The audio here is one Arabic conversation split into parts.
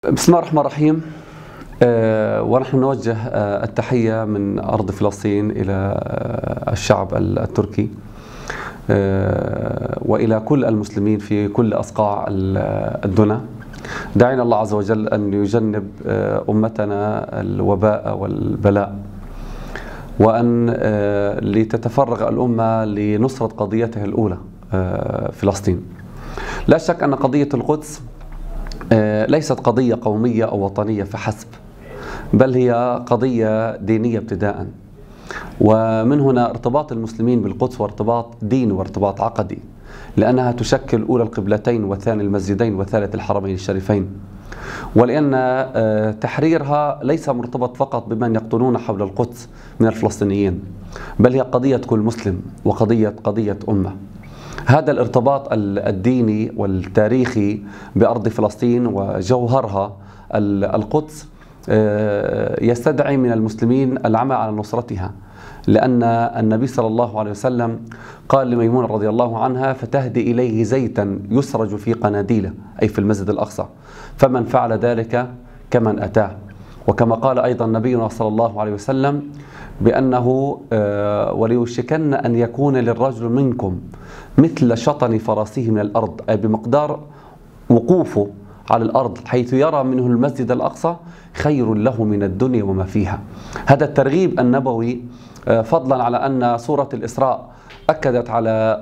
بسم الله الرحمن الرحيم. ونحن نوجه التحية من أرض فلسطين إلى الشعب التركي وإلى كل المسلمين في كل أصقاع الدنيا. دعينا الله عز وجل أن يجنب أمتنا الوباء والبلاء، وأن لتتفرغ الأمة لنصرة قضيتها الأولى فلسطين. لا شك أن قضية القدس ليست قضية قومية أو وطنية فحسب، بل هي قضية دينية ابتداء، ومن هنا ارتباط المسلمين بالقدس وارتباط ديني وارتباط عقدي، لأنها تشكل أولى القبلتين وثاني المسجدين وثالث الحرمين الشريفين، ولأن تحريرها ليس مرتبط فقط بمن يقطنون حول القدس من الفلسطينيين، بل هي قضية كل مسلم وقضية أمة. هذا الارتباط الديني والتاريخي بأرض فلسطين وجوهرها القدس يستدعي من المسلمين العمل على نصرتها، لأن النبي صلى الله عليه وسلم قال لميمونة رضي الله عنها: فتهدي إليه زيتا يسرج في قناديله، أي في المسجد الأقصى، فمن فعل ذلك كمن أتاه. وكما قال أيضا نبينا صلى الله عليه وسلم بأنه وليوشكن أن يكون للرجل منكم مثل شطن فرسه من الأرض، أي بمقدار وقوفه على الأرض حيث يرى منه المسجد الأقصى خير له من الدنيا وما فيها. هذا الترغيب النبوي، فضلا على أن سورة الإسراء أكدت على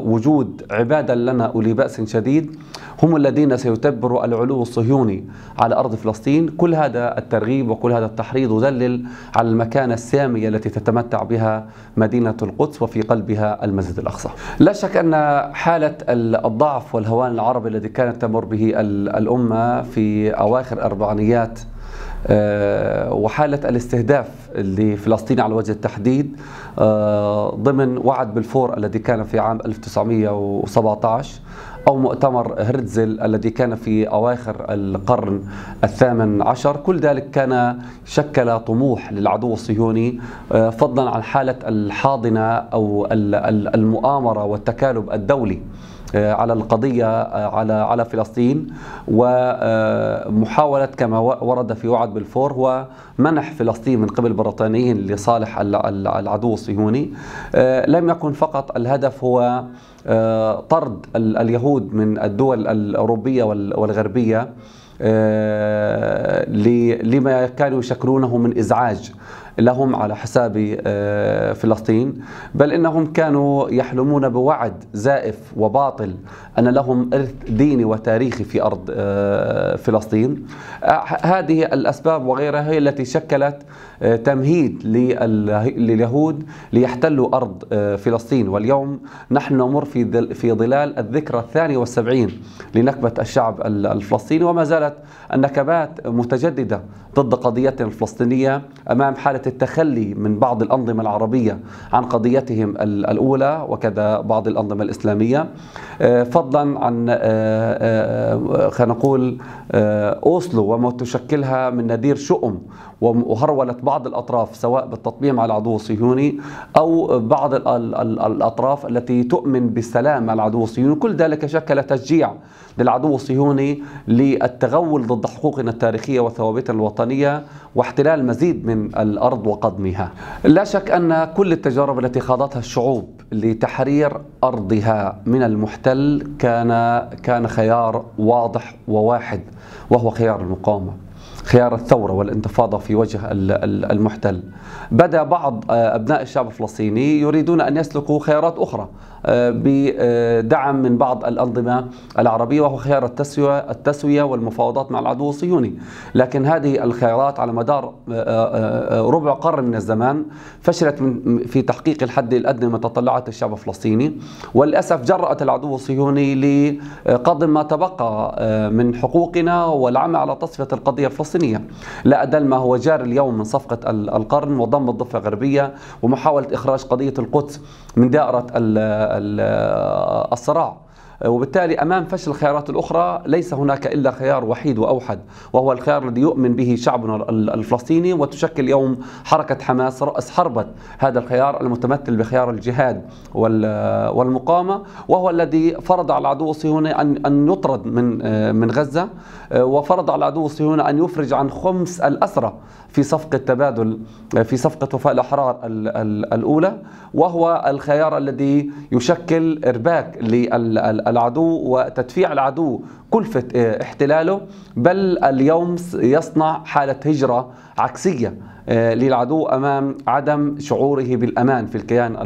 وجود عبادا لنا أولي بأس شديد هم الذين سيتبروا العلو الصهيوني على أرض فلسطين. كل هذا الترغيب وكل هذا التحريض يدلل على المكانة السامية التي تتمتع بها مدينة القدس وفي قلبها المسجد الأقصى. لا شك أن حالة الضعف والهوان العربي الذي كانت تمر به الأمة في أواخر أربعينيات وحالة الاستهداف لفلسطين على وجه التحديد ضمن وعد بلفور الذي كان في عام 1917 أو مؤتمر هرتزل الذي كان في أواخر القرن الثامن عشر، كل ذلك كان شكل طموح للعدو الصهيوني، فضلا عن حالة الحاضنة أو المؤامرة والتكالب الدولي على القضية على فلسطين، ومحاولة كما ورد في وعد بلفور هو منح فلسطين من قبل البريطانيين لصالح العدو الصهيوني. لم يكن فقط الهدف هو طرد اليهود من الدول الأوروبية والغربية لما كانوا يشكلونه من إزعاج لهم على حساب فلسطين، بل إنهم كانوا يحلمون بوعد زائف وباطل أن لهم إرث ديني وتاريخي في أرض فلسطين. هذه الأسباب وغيرها هي التي شكلت تمهيد لليهود ليحتلوا أرض فلسطين. واليوم نحن نمر في ظلال الذكرى 72 لنكبة الشعب الفلسطيني، وما زالت النكبات متجددة ضد قضيتنا الفلسطينية أمام حالة التخلي من بعض الأنظمة العربية عن قضيتهم الأولى، وكذا بعض الأنظمة الإسلامية، فضلا عن خلينا نقول أوسلو وما تشكلها من نذير شؤم وهرولة بعض الأطراف سواء بالتطبيع مع العدو الصهيوني أو بعض الأطراف التي تؤمن بالسلام مع العدو الصهيوني. كل ذلك شكل تشجيع للعدو الصهيوني للتغول ضد حقوقنا التاريخية وثوابتنا الوطنية واحتلال مزيد من الأرض وقضمها. لا شك أن كل التجارب التي خاضتها الشعوب لتحرير أرضها من المحتل كان خيار واضح وواحد، وهو خيار المقاومة، خيار الثورة والانتفاضة في وجه المحتل. بدأ بعض أبناء الشعب الفلسطيني يريدون أن يسلكوا خيارات أخرى بدعم من بعض الأنظمة العربية، وهو خيار التسوية والمفاوضات مع العدو الصهيوني. لكن هذه الخيارات على مدار ربع قرن من الزمان فشلت في تحقيق الحد الأدنى من تطلعات الشعب الفلسطيني، وللأسف جرأت العدو الصهيوني لقضم ما تبقى من حقوقنا والعمل على تصفية القضية الفلسطينية. لا أدل ما هو جار اليوم من صفقة القرن وضم الضفة الغربية ومحاولة إخراج قضية القدس من دائرة الصراع. وبالتالي أمام فشل الخيارات الأخرى ليس هناك إلا خيار وحيد وأوحد، وهو الخيار الذي يؤمن به شعبنا الفلسطيني، وتشكل اليوم حركة حماس رأس حربة هذا الخيار المتمثل بخيار الجهاد والمقاومة، وهو الذي فرض على العدو الصهيوني أن يطرد من غزة، وفرض على العدو الصهيوني أن يفرج عن خمس الأسرى في صفقة تبادل، في صفقة وفاء الأحرار الأولى، وهو الخيار الذي يشكل إرباك للعدو وتدفيع العدو كلفة احتلاله، بل اليوم يصنع حالة هجرة عكسية للعدو أمام عدم شعوره بالأمان في الكيان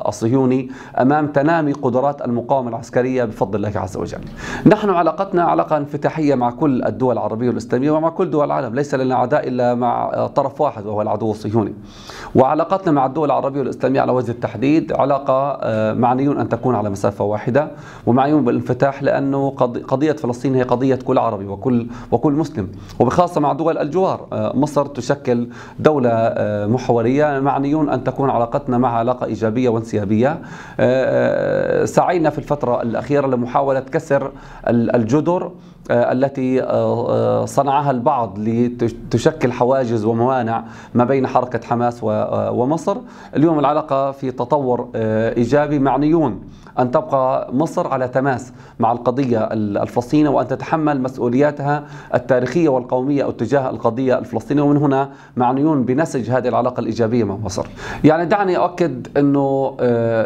الصهيوني، أمام تنامي قدرات المقاومة العسكرية بفضل الله عز وجل. نحن علاقتنا علاقة انفتاحية مع كل الدول العربية والإسلامية ومع كل دول العالم، ليس لنا عداء إلا مع طرف واحد وهو العدو الصهيوني. وعلاقتنا مع الدول العربية والإسلامية على وجه التحديد علاقة معنيون أن تكون على مسافة واحدة، ومعنيون بالانفتاح، لأنه قضية فلسطين هي قضية كل عربي وكل مسلم، وبخاصة مع دول الجوار. مصر تشكل دولة محورية، معنيون أن تكون علاقتنا مع علاقة إيجابية وانسيابية. سعينا في الفترة الأخيرة لمحاولة كسر الجدر التي صنعها البعض لتشكل حواجز وموانع ما بين حركة حماس ومصر. اليوم العلاقة في تطور إيجابي، معنيون أن تبقى مصر على تماس مع القضية الفلسطينية وأن تتحمل مسؤولياتها التاريخية والقومية تجاه القضية الفلسطينية، ومن هنا معنيون بنسج هذه العلاقة الإيجابية مع مصر. يعني دعني أؤكد أنه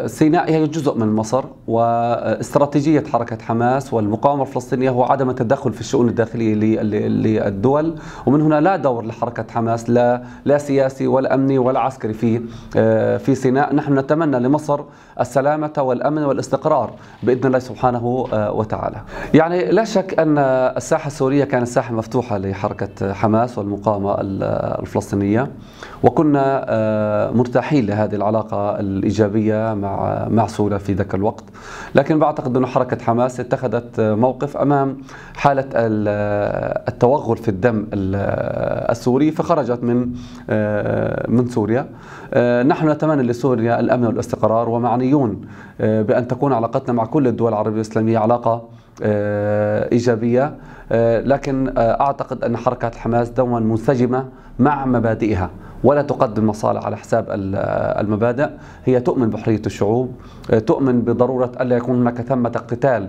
سيناء هي جزء من مصر، واستراتيجية حركة حماس والمقاومة الفلسطينية هو عدم التدخل في الشؤون الداخلية للدول، ومن هنا لا دور لحركة حماس لا سياسي ولا أمني ولا عسكري في سيناء. نحن نتمنى لمصر السلامة والأمن والاستقرار بإذن الله سبحانه وتعالى. يعني لا شك أن الساحة السورية كانت ساحة مفتوحة لحركة حماس والمقاومة الفلسطينية، وكنا مرتاحين لهذه العلاقة الإيجابية مع سوريا في ذاك الوقت. لكن بعتقد أن حركة حماس اتخذت موقف أمام حالة التوغل في الدم السوري، فخرجت من سوريا. نحن نتمنى لسوريا الأمن والاستقرار، ومعنيون بأن تكون علاقتنا مع كل الدول العربية والإسلامية علاقة إيجابية. لكن أعتقد أن حركة حماس دوما منسجمة مع مبادئها، ولا تقدم مصالح على حساب المبادئ. هي تؤمن بحرية الشعوب، تؤمن بضرورة ألا يكون هناك ثمة قتال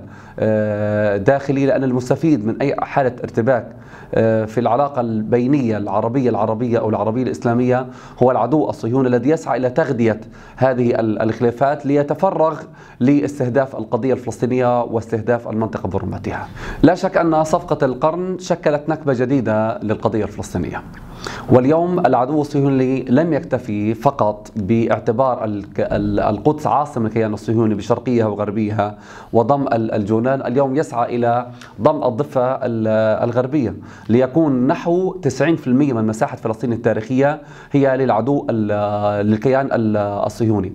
داخلي، لأن المستفيد من أي حالة ارتباك في العلاقة البينية العربية أو العربية الإسلامية هو العدو الصهيوني الذي يسعى إلى تغذية هذه الخلافات ليتفرغ لاستهداف القضية الفلسطينية واستهداف المنطقة برمتها. لا شك أن صفقة القرن شكلت نكبة جديدة للقضية الفلسطينية، واليوم العدو الصهيوني لم يكتفي فقط باعتبار القدس عاصمة الكيان الصهيوني بشرقيها وغربيها وضم الجولان، اليوم يسعى إلى ضم الضفة الغربية ليكون نحو 90% من مساحة فلسطين التاريخية هي للكيان الصهيوني.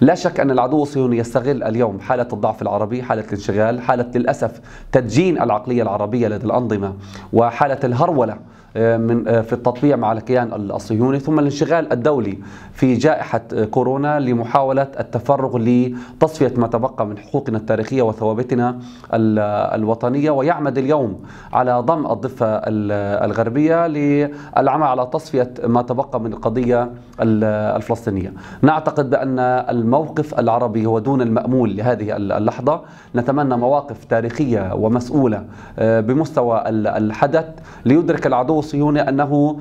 لا شك أن العدو الصهيوني يستغل اليوم حالة الضعف العربي، حالة الانشغال، حالة للأسف تدجين العقلية العربية لدى الأنظمة، وحالة الهرولة في التطبيع مع الكيان الصهيوني، ثم الانشغال الدولي في جائحة كورونا لمحاولة التفرغ لتصفية ما تبقى من حقوقنا التاريخية وثوابتنا الوطنية، ويعمد اليوم على ضم الضفة الغربية للعمل على تصفية ما تبقى من القضية الفلسطينية. نعتقد بأن الموقف العربي هو دون المأمول لهذه اللحظة. نتمنى مواقف تاريخية ومسؤولة بمستوى الحدث ليدرك العدو الصهيوني أنه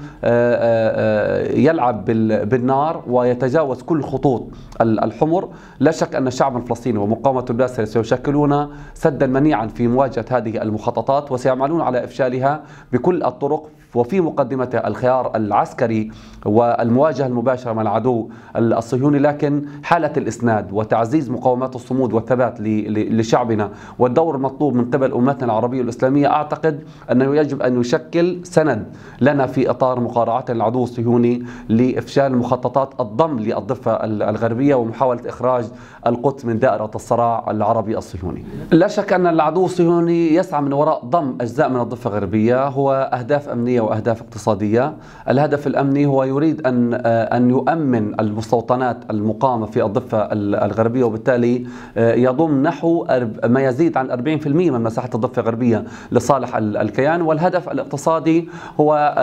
يلعب بالنار ويتجاوز كل خطوط الحمر. لا شك أن الشعب الفلسطيني ومقاومة الباسل سيشكلون سدا منيعا في مواجهة هذه المخططات، وسيعملون على إفشالها بكل الطرق، وفي مقدمته الخيار العسكري والمواجهة المباشرة مع العدو الصهيوني. لكن حالة الإسناد وتعزيز مقاومات الصمود والثبات لشعبنا والدور المطلوب من قبل أمتنا العربية والإسلامية أعتقد أنه يجب أن يشكل سند لنا في إطار مقارعة العدو الصهيوني لإفشال مخططات الضم للضفة الغربية ومحاولة إخراج القدس من دائرة الصراع العربي الصهيوني. لا شك أن العدو الصهيوني يسعى من وراء ضم أجزاء من الضفة الغربية هو أهداف أمنية وأهداف اقتصادية. الهدف الأمني هو يريد أن يؤمن المستوطنات المقامة في الضفة الغربية، وبالتالي يضم نحو ما يزيد عن 40% من مساحة الضفة الغربية لصالح الكيان. والهدف الاقتصادي هو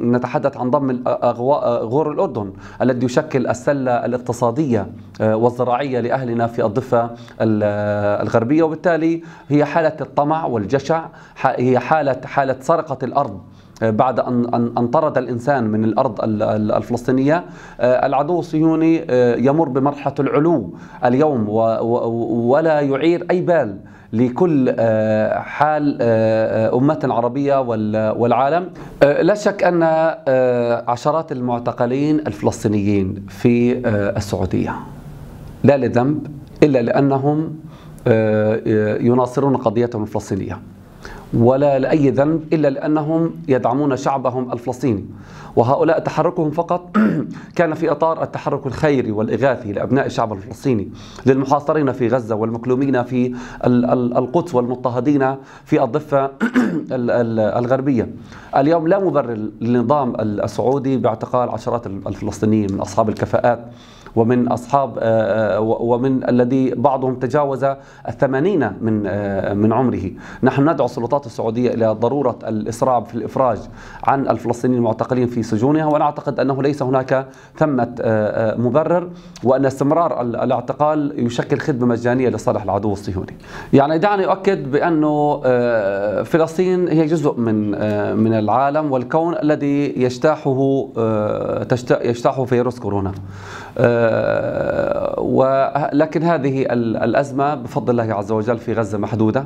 نتحدث عن ضم غور الأردن الذي يشكل السلة الاقتصادية والزراعية لأهلنا في الضفة الغربية، وبالتالي هي حالة الطمع والجشع، هي حالة سرقة الأرض بعد أن طرد الإنسان من الأرض الفلسطينية. العدو الصهيوني يمر بمرحلة العلو اليوم ولا يعير أي بال لكل حال أمتنا العربية والعالم. لا شك أن عشرات المعتقلين الفلسطينيين في السعودية لا لذنب إلا لأنهم يناصرون قضيتهم الفلسطينية، ولا لأي ذنب إلا لأنهم يدعمون شعبهم الفلسطيني، وهؤلاء تحركهم فقط كان في إطار التحرك الخيري والإغاثي لأبناء الشعب الفلسطيني، للمحاصرين في غزة والمكلومين في القدس والمضطهدين في الضفة الغربية. اليوم لا مبرر للنظام السعودي باعتقال عشرات الفلسطينيين من أصحاب الكفاءات ومن ومن الذي بعضهم تجاوز 80 من عمره. نحن ندعو السلطات السعودية إلى ضرورة الإسراع في الإفراج عن الفلسطينيين المعتقلين في سجونها، ونعتقد أنه ليس هناك ثمة مبرر، وأن استمرار الاعتقال يشكل خدمة مجانية لصالح العدو الصهيوني. يعني دعني أؤكد بأنه فلسطين هي جزء من العالم والكون الذي يجتاحه فيروس كورونا، ولكن هذه الأزمة بفضل الله عز وجل في غزة محدودة،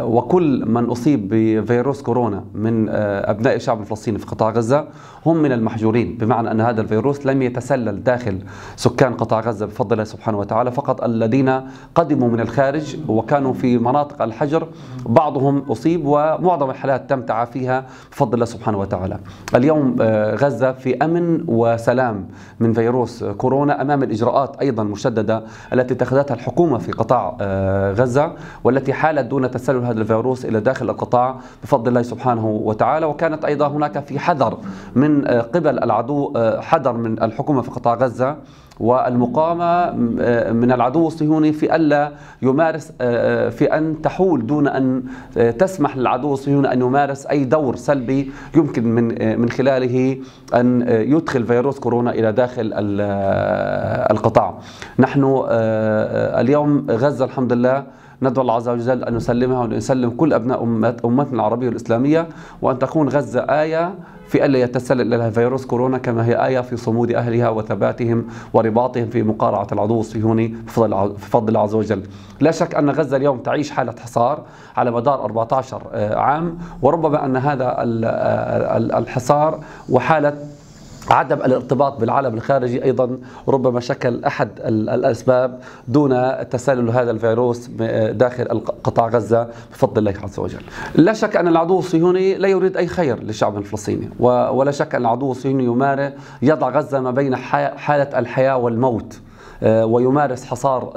وكل من أصيب بفيروس كورونا من أبناء الشعب الفلسطيني في قطاع غزة هم من المحجورين، بمعنى أن هذا الفيروس لم يتسلل داخل سكان قطاع غزة بفضل الله سبحانه وتعالى، فقط الذين قدموا من الخارج وكانوا في مناطق الحجر بعضهم أصيب، ومعظم الحالات تم تعافيها بفضل الله سبحانه وتعالى. اليوم غزة في أمن وسلام من فيروس كورونا أمام الإجراءات أيضا مشددة التي اتخذتها الحكومة في قطاع غزة، والتي حالت دون تسلل هذا الفيروس إلى داخل القطاع بفضل الله سبحانه وتعالى. وكانت أيضا هناك في حذر من قبل العدو، حذر من الحكومة في قطاع غزة والمقاومة من العدو الصهيوني في ألا يمارس، في أن تحول دون أن تسمح للعدو الصهيوني أن يمارس أي دور سلبي يمكن من خلاله أن يدخل فيروس كورونا إلى داخل القطاع. نحن اليوم غزة الحمد لله ندعو الله عز وجل أن يسلمها وأن يسلم كل أبناء أمتنا العربية والإسلامية، وأن تكون غزة آية في ألا يتسلل إليها فيروس كورونا، كما هي آية في صمود أهلها وثباتهم ورباطهم في مقارعة العدو الصهيوني بفضل الله عز وجل. لا شك أن غزة اليوم تعيش حالة حصار على مدار 14 عام، وربما أن هذا الحصار وحالة عدم الارتباط بالعالم الخارجي أيضا ربما شكل أحد الأسباب دون تسلل هذا الفيروس داخل قطاع غزة بفضل الله عز وجل. لا شك أن العدو الصهيوني لا يريد أي خير للشعب الفلسطيني، ولا شك أن العدو الصهيوني يضع غزة ما بين حالة الحياة والموت، ويمارس حصار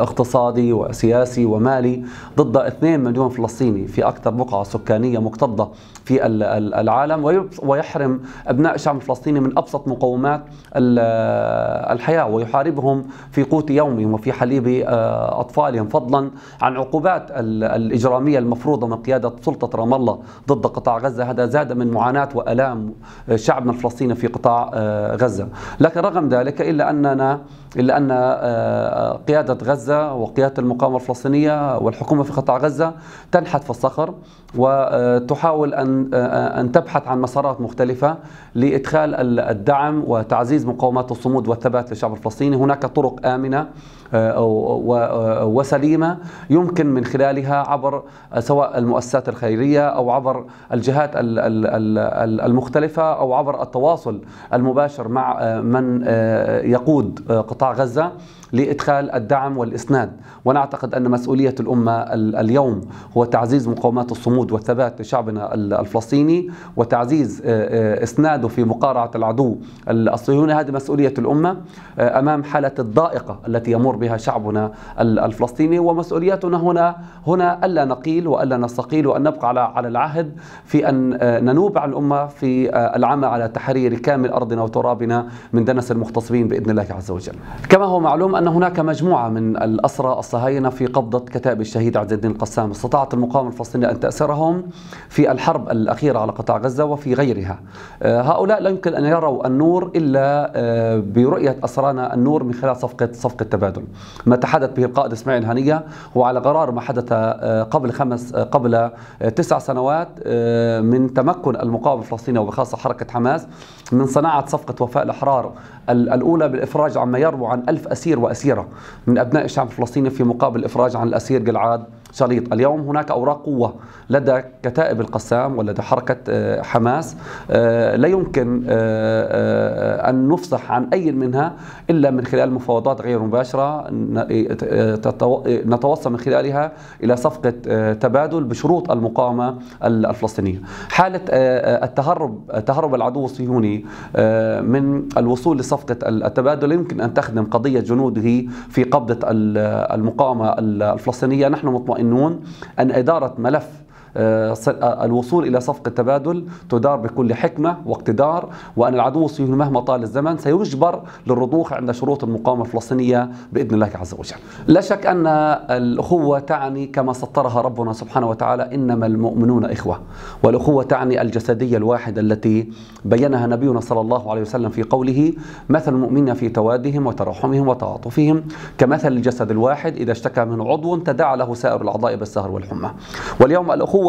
اقتصادي وسياسي ومالي ضد 2 مليون فلسطيني في أكثر بقعة سكانية مكتظة في العالم، ويحرم أبناء الشعب الفلسطيني من أبسط مقومات الحياة، ويحاربهم في قوت يومهم وفي حليب أطفالهم، فضلا عن عقوبات الإجرامية المفروضة من قيادة سلطة رام الله ضد قطاع غزة. هذا زاد من معاناة وألام شعبنا الفلسطيني في قطاع غزة. لكن رغم ذلك إلا أن قيادة غزة وقيادة المقاومة الفلسطينية والحكومة في قطاع غزة تنحت في الصخر، وتحاول أن تبحث عن مسارات مختلفة لإدخال الدعم وتعزيز مقاومات الصمود والثبات للشعب الفلسطيني. هناك طرق آمنة وسليمة يمكن من خلالها عبر سواء المؤسسات الخيرية أو عبر الجهات المختلفة أو عبر التواصل المباشر مع من يقود قطاع غزة لإدخال الدعم والإسناد. ونعتقد أن مسؤولية الأمة اليوم هو تعزيز مقاومات الصمود الصمود والثبات لشعبنا الفلسطيني وتعزيز إسناده في مقارعة العدو الصهيوني. هذه مسؤولية الأمة أمام حالة الضائقة التي يمر بها شعبنا الفلسطيني، ومسؤوليتنا هنا ألا نقيل وألا نستقيل، وأن نبقى على العهد في أن ننوب على الأمة في العمل على تحرير كامل أرضنا وترابنا من دنس المغتصبين بإذن الله عز وجل. كما هو معلوم أن هناك مجموعة من الأسرى الصهاينة في قبضة كتائب الشهيد عز الدين القسام استطاعت المقاومة الفلسطينية أن تأسرهم في الحرب الأخيرة على قطاع غزة وفي غيرها. هؤلاء لا يمكن أن يروا النور إلا برؤية أسرانا النور من خلال صفقة تبادل. ما تحدث به القائد إسماعيل هنية هو على غرار ما حدث قبل 9 سنوات من تمكن المقاومة الفلسطينية وبخاصة حركة حماس من صناعة صفقة وفاء الأحرار الأولى بالإفراج عما يروع عن 1000 أسير وأسيرة من أبناء الشعب الفلسطيني في مقابل الإفراج عن الأسير جلعاد شليط. اليوم هناك أوراق قوة لدى كتائب القسام ولدى حركة حماس لا يمكن أن نفصح عن أي منها إلا من خلال مفاوضات غير مباشرة نتوصل من خلالها إلى صفقة تبادل بشروط المقاومة الفلسطينية. حالة تهرب العدو الصهيوني من الوصول لصفقة التبادل يمكن أن تخدم قضية جنوده في قبضة المقاومة الفلسطينية. نحن مطمئنون أن إدارة ملف الوصول إلى صفقة تبادل تدار بكل حكمة واقتدار، وأن العدو الصهيوني مهما طال الزمن سيجبر للرضوخ عند شروط المقاومة الفلسطينية بإذن الله عز وجل. لا شك أن الأخوة تعني كما سطرها ربنا سبحانه وتعالى إنما المؤمنون إخوة، والأخوة تعني الجسدية الواحدة التي بينها نبينا صلى الله عليه وسلم في قوله مثل المؤمنين في توادهم وتراحمهم وتعاطفهم كمثل الجسد الواحد إذا اشتكى منه عضو تداعى له سائر الأعضاء بالسهر والحمى. واليوم الأخوة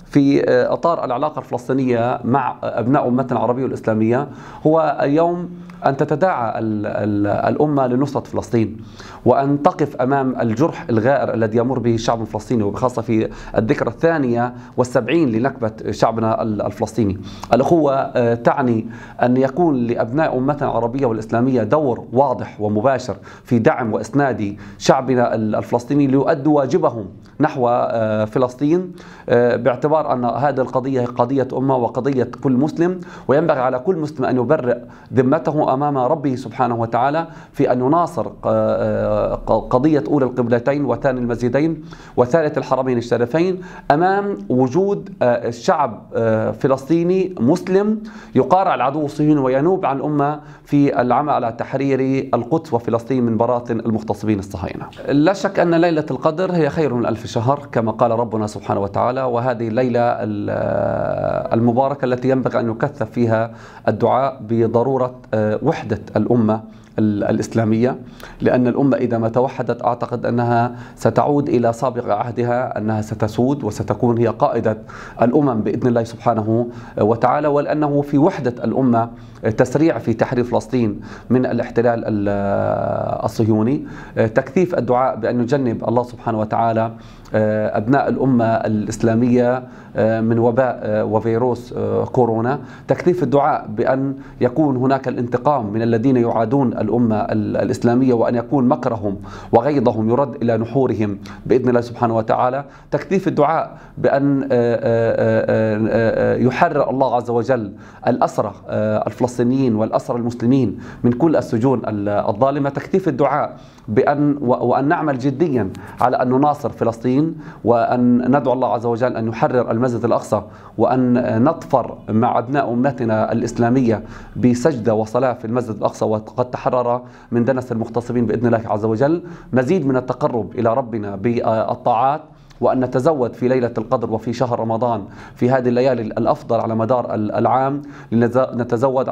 في إطار العلاقة الفلسطينية مع أبناء أمتنا العربية والإسلامية هو اليوم أن تتداعى الأمة لنصرة فلسطين، وأن تقف أمام الجرح الغائر الذي يمر به الشعب الفلسطيني، وبخاصة في الذكرى 72 لنكبة شعبنا الفلسطيني. الأخوة تعني أن يكون لأبناء أمتنا العربية والإسلامية دور واضح ومباشر في دعم وإسناد شعبنا الفلسطيني ليؤدوا واجبهم نحو فلسطين، باعتبار أن هذه القضية قضية أمة وقضية كل مسلم، وينبغي على كل مسلم أن يبرئ ذمته أمام ربه سبحانه وتعالى في أن يناصر قضية أولى القبلتين وثاني المسجدين وثالث الحرمين الشريفين أمام وجود شعب فلسطيني مسلم يقارع العدو الصهيوني وينوب عن الأمة في العمل على تحرير القدس وفلسطين من براثن المغتصبين الصهاينة. لا شك أن ليلة القدر هي خير من 1000 شهر كما قال ربنا سبحانه وتعالى، وهذه الليلة المباركة التي ينبغي أن يكثف فيها الدعاء بضرورة وحدة الأمة الإسلامية، لأن الأمة إذا ما توحدت أعتقد أنها ستعود إلى سابق عهدها، أنها ستسود وستكون هي قائدة الأمم بإذن الله سبحانه وتعالى، ولأنه في وحدة الأمة تسريع في تحرير فلسطين من الاحتلال الصهيوني، تكثيف الدعاء بأن يجنب الله سبحانه وتعالى أبناء الأمة الإسلامية من وباء وفيروس كورونا، تكثيف الدعاء بأن يكون هناك الانتقام من الذين يعادون الأمة الإسلامية، وأن يكون مكرهم وغيظهم يرد إلى نحورهم بإذن الله سبحانه وتعالى، تكثيف الدعاء بأن يحرر الله عز وجل الأسرى الفلسطينيين والأسرى المسلمين من كل السجون الظالمة، تكثيف الدعاء وأن نعمل جديا على أن نناصر فلسطين، وأن ندعو الله عز وجل أن يحرر المسجد الأقصى، وأن نظفر مع أبناء أمتنا الإسلامية بسجدة وصلاة في المسجد الأقصى وقد تحرر من دنس المغتصبين بإذن الله عز وجل. مزيد من التقرب إلى ربنا بالطاعات، وأن نتزود في ليلة القدر وفي شهر رمضان في هذه الليالي الأفضل على مدار العام، نتزود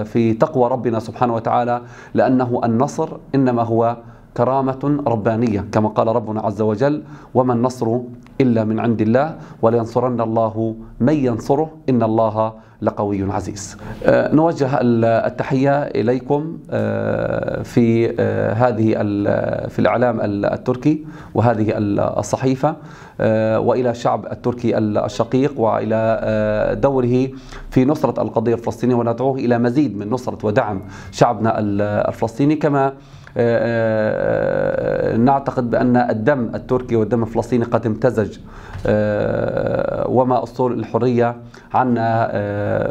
في تقوى ربنا سبحانه وتعالى، لأنه النصر إنما هو كرامة ربانية كما قال ربنا عز وجل: وما النصر إلا من عند الله ولينصرن الله من ينصره إن الله لقوي عزيز. نوجه التحية إليكم في في الإعلام التركي وهذه الصحيفة، وإلى الشعب التركي الشقيق وإلى دوره في نصرة القضية الفلسطينية، وندعوه إلى مزيد من نصرة ودعم شعبنا الفلسطيني، كما نعتقد بأن الدم التركي والدم الفلسطيني قد امتزج، وما أسطول الحرية عنا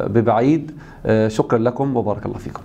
ببعيد. شكرا لكم وبارك الله فيكم.